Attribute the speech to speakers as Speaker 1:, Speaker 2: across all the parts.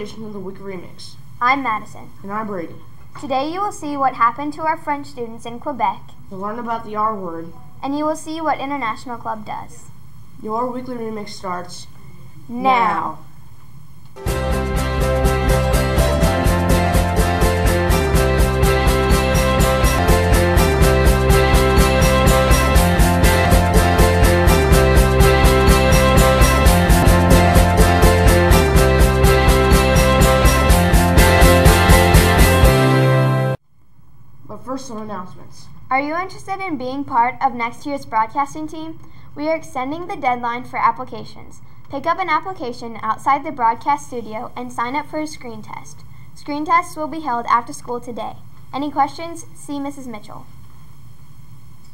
Speaker 1: edition of the Weekly Remix.
Speaker 2: I'm Madison.
Speaker 1: And I'm Brady.
Speaker 2: Today you will see what happened to our French students in Quebec.
Speaker 1: You'll learn about the R word.
Speaker 2: And you will see what International Club does.
Speaker 1: Your Weekly Remix starts
Speaker 2: now.
Speaker 1: But first, some announcements.
Speaker 2: Are you interested in being part of next year's broadcasting team? We are extending the deadline for applications. Pick up an application outside the broadcast studio and sign up for a screen test. Screen tests will be held after school today. Any questions? See Mrs. Mitchell.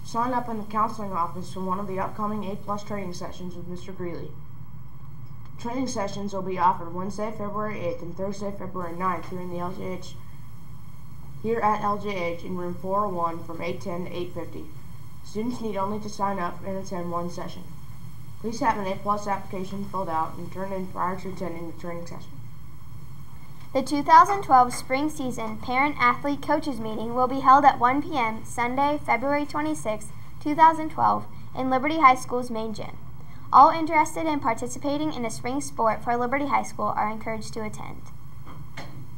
Speaker 1: Sign up in the counseling office for one of the upcoming A+ training sessions with Mr. Greeley. Training sessions will be offered Wednesday, February 8th and Thursday, February 9th here at LJH in room 401 from 8:10 to 8:50. Students need only to sign up and attend one session. Please have an A+ application filled out and turn in prior to attending the training session.
Speaker 2: The 2012 spring season parent-athlete coaches meeting will be held at 1 p.m. Sunday, February 26, 2012 in Liberty High School's main gym. All interested in participating in a spring sport for Liberty High School are encouraged to attend.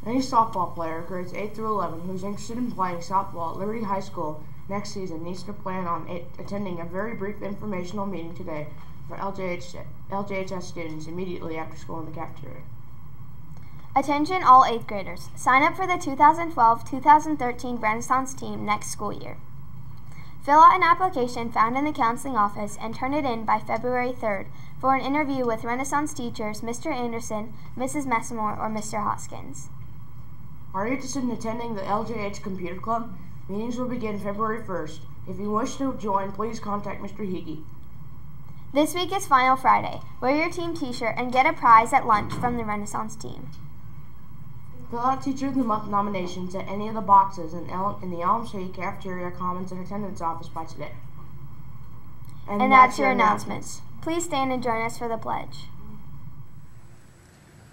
Speaker 1: Any softball player, grades 8 through 11, who is interested in playing softball at Liberty High School next season needs to plan on attending a very brief informational meeting today for LJHS students immediately after school in the cafeteria.
Speaker 2: Attention all 8th graders. Sign up for the 2012-2013 Renaissance team next school year. Fill out an application found in the counseling office and turn it in by February 3rd for an interview with Renaissance teachers Mr. Anderson, Mrs. Messamore, or Mr. Hoskins.
Speaker 1: Are you interested in attending the LJH Computer Club? Meetings will begin February 1st. If you wish to join, please contact Mr. Heege.
Speaker 2: This week is Final Friday. Wear your team t-shirt and get a prize at lunch from the Renaissance team.
Speaker 1: Fill out Teacher of the Month nominations at any of the boxes in the Elm Street Cafeteria Commons and Attendance Office by today.
Speaker 2: And that's your announcements. Please stand and join us for the pledge.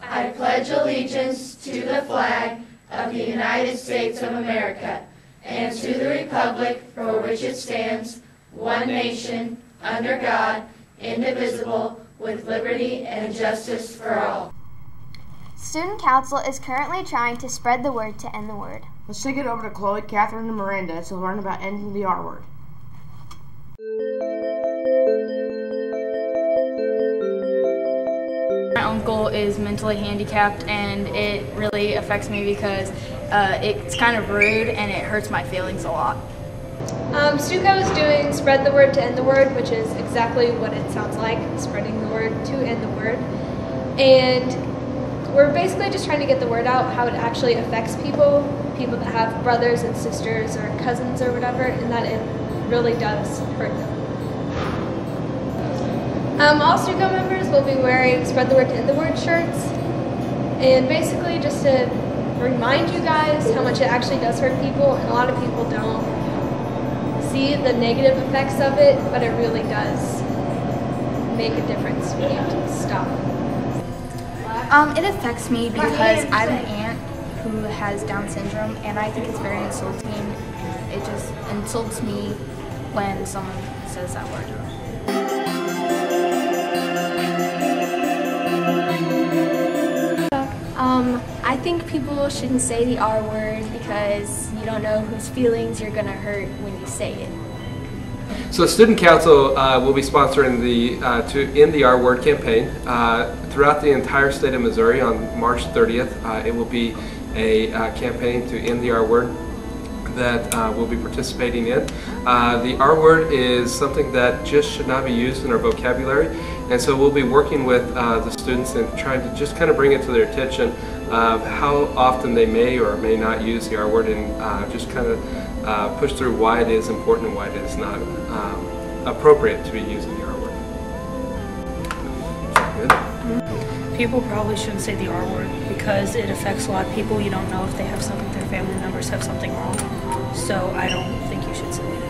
Speaker 3: I pledge allegiance to the flag of the United States of America and to the republic for which it stands, one nation, under God, indivisible, with liberty and justice for all.
Speaker 2: Student Council is currently trying to spread the word to end the word.
Speaker 1: Let's take it over to Chloe, Catherine, and Miranda to learn about ending the R word.
Speaker 4: My uncle is mentally handicapped, and it really affects me because it's kind of rude and it hurts my feelings a lot.
Speaker 5: Stuco is doing Spread the Word to End the Word, which is exactly what it sounds like, spreading the word to end the word. And we're basically just trying to get the word out, how it actually affects people that have brothers and sisters or cousins or whatever, and that it really does hurt them. All Stuco members will be wearing Spread the Word to End the Word shirts, and basically just to remind you guys how much it actually does hurt people, and a lot of people don't see the negative effects of it, but it really does make a difference. We need to stop.
Speaker 4: It affects me because I have an aunt who has Down syndrome, and I think it's very insulting. It just insults me when someone says that word.
Speaker 6: I think people shouldn't say the R word because you don't know whose feelings you're going to hurt when you say it.
Speaker 7: So Student Council will be sponsoring the To End the R Word campaign throughout the entire state of Missouri on March 30th. It will be a campaign to end the R word that we'll be participating in. The R word is something that just should not be used in our vocabulary, and so we'll be working with the students and trying to just kind of bring it to their attention of how often they may or may not use the R word, and just kind of push through why it is important and why it is not appropriate to be using the R word. Good.
Speaker 8: People probably shouldn't say the R word because it affects a lot of people. You don't know if they have something, their family members have something wrong. So I don't think you should say it.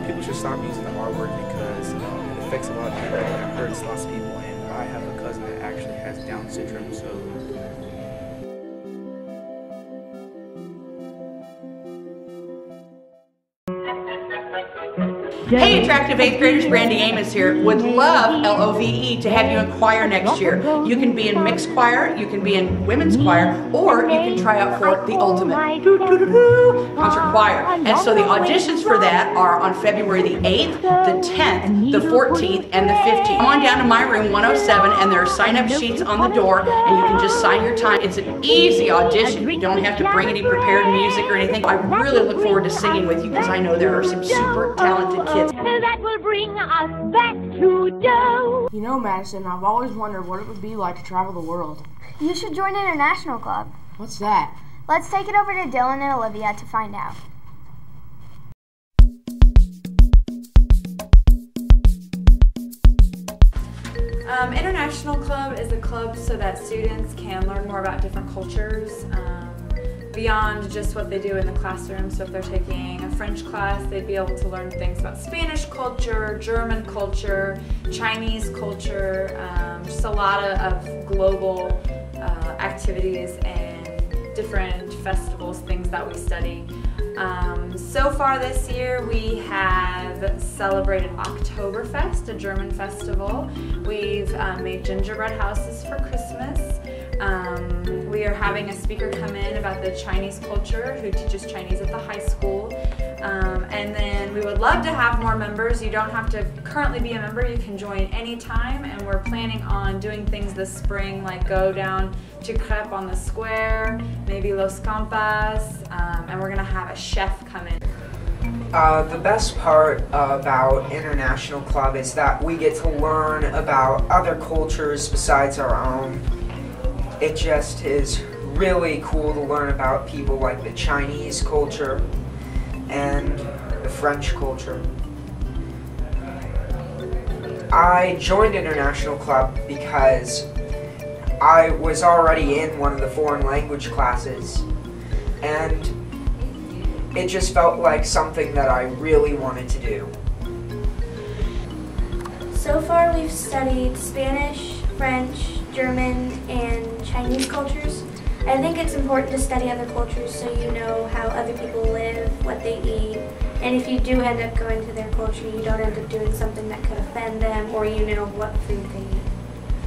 Speaker 9: People should stop using the R word because it affects a lot of people and it hurts lots of people. And I have a cousin that actually has has Down syndrome, so
Speaker 10: Hey, attractive 8th graders, Brandy Amos here. Would love, LOVE, to have you in choir next year. You can be in mixed choir, you can be in women's choir, or you can try out for the ultimate concert choir. And so the auditions for that are on February the 8th, the 10th, the 14th, and the 15th. Come on down to my room 107, and there are sign-up sheets on the door, and you can just sign your time. It's an easy audition. You don't have to bring any prepared music or anything. I really look forward to singing with you because I know there are some super talented kids.
Speaker 11: That will bring us back to Joe.
Speaker 1: You know, Madison, I've always wondered what it would be like to travel the world.
Speaker 2: You should join International Club.
Speaker 1: What's that?
Speaker 2: Let's take it over to Dylan and Olivia to find out.
Speaker 12: International Club is a club so that students can learn more about different cultures beyond just what they do in the classroom. So if they're taking a French class, they'd be able to learn things about Spanish culture, German culture, Chinese culture, just a lot of global activities and different festivals, things that we study. So far this year we have celebrated Oktoberfest, a German festival. We've made gingerbread houses for Christmas. We are having a speaker come in about the Chinese culture who teaches Chinese at the high school. And then we would love to have more members. You don't have to currently be a member. You can join anytime, and we're planning on doing things this spring like go down to Crepe on the Square, maybe Los Campas, and we're going to have a chef come in.
Speaker 13: The best part about International Club is that we get to learn about other cultures besides our own. It just is really cool to learn about people like the Chinese culture and the French culture. I joined International Club because I was already in one of the foreign language classes, and it just felt like something that I really wanted to do.
Speaker 14: So far we've studied Spanish, French, German, and Chinese cultures. I think it's important to study other cultures so you know how other people live, what they eat, and if you do end up going to their culture, you don't end up doing something that could offend them, or you know what food they eat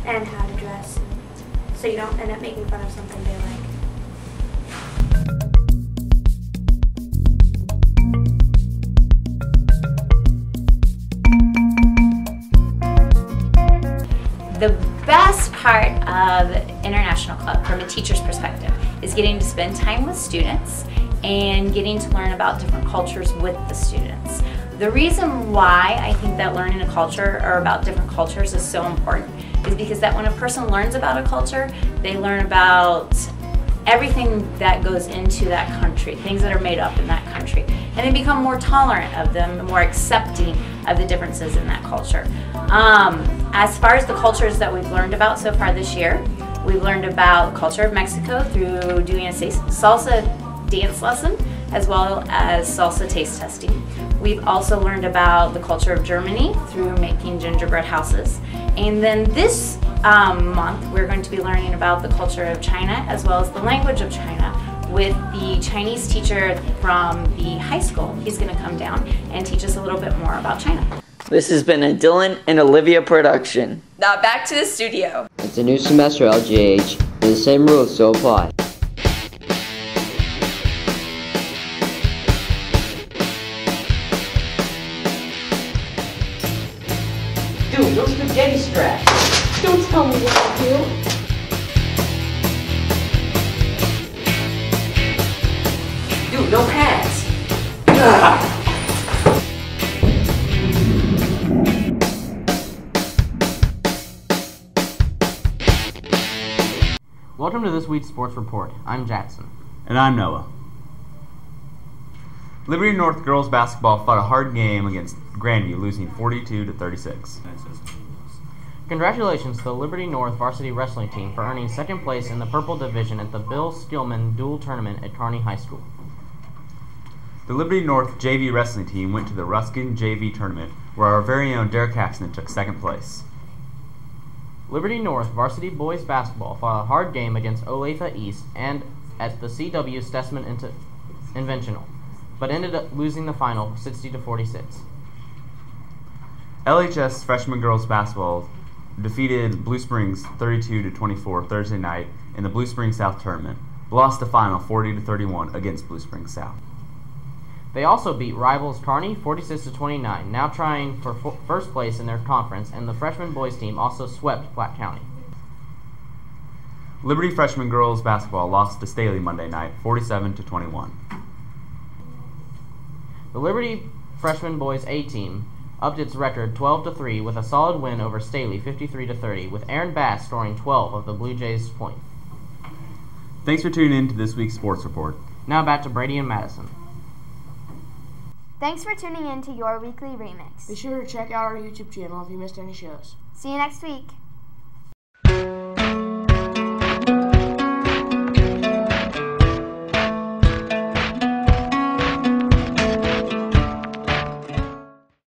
Speaker 14: and how to dress, so you don't end up making fun of something they like.
Speaker 15: The best part of International Club from a teacher's perspective is getting to spend time with students and getting to learn about different cultures with the students. The reason why I think that learning a culture or about different cultures is so important is because that when a person learns about a culture, they learn about everything that goes into that country, things that are made up in that country, and they become more tolerant of them, more accepting of the differences in that culture. As far as the cultures that we've learned about so far this year, we've learned about the culture of Mexico through doing a salsa dance lesson as well as salsa taste testing. We've also learned about the culture of Germany through making gingerbread houses. And then this month we're going to be learning about the culture of China as well as the language of China with the Chinese teacher from the high school. He's going to come down and teach us a little bit more about China.
Speaker 16: This has been a Dylan and Olivia production.
Speaker 10: Now back to the studio.
Speaker 17: It's a new semester, LJH, and the same rules still apply.
Speaker 16: Dude, those spaghetti straps.
Speaker 11: Don't tell me what to do.
Speaker 16: Dude, no pants.
Speaker 18: Welcome to this week's Sports Report. I'm Jackson.
Speaker 19: And I'm Noah. Liberty North girls basketball fought a hard game against Grandview, losing 42-36.
Speaker 18: Congratulations to the Liberty North varsity wrestling team for earning second place in the Purple Division at the Bill Skillman Dual Tournament at Kearney High School.
Speaker 19: The Liberty North JV wrestling team went to the Ruskin JV Tournament, where our very own Derek Caxton took second place.
Speaker 18: Liberty North varsity boys basketball fought a hard game against Olathe East and at the CW Stessman Inventional, but ended up losing the final 60-46.
Speaker 19: LHS freshman girls basketball defeated Blue Springs 32-24 Thursday night in the Blue Springs South tournament, but lost the final 40-31 against Blue Springs South.
Speaker 18: They also beat rivals Kearney 46-29, now trying for first place in their conference, and the freshman boys team also swept Platte County.
Speaker 19: Liberty freshman girls basketball lost to Staley Monday night 47-21.
Speaker 18: The Liberty freshman boys A team upped its record 12-3 with a solid win over Staley 53-30, with Aaron Bass scoring 12 of the Blue Jays' points.
Speaker 19: Thanks for tuning in to this week's sports report.
Speaker 18: Now back to Brady and Madison.
Speaker 2: Thanks for tuning in to Your Weekly Remix.
Speaker 1: Be sure to check out our YouTube channel if you missed any shows.
Speaker 2: See you next week.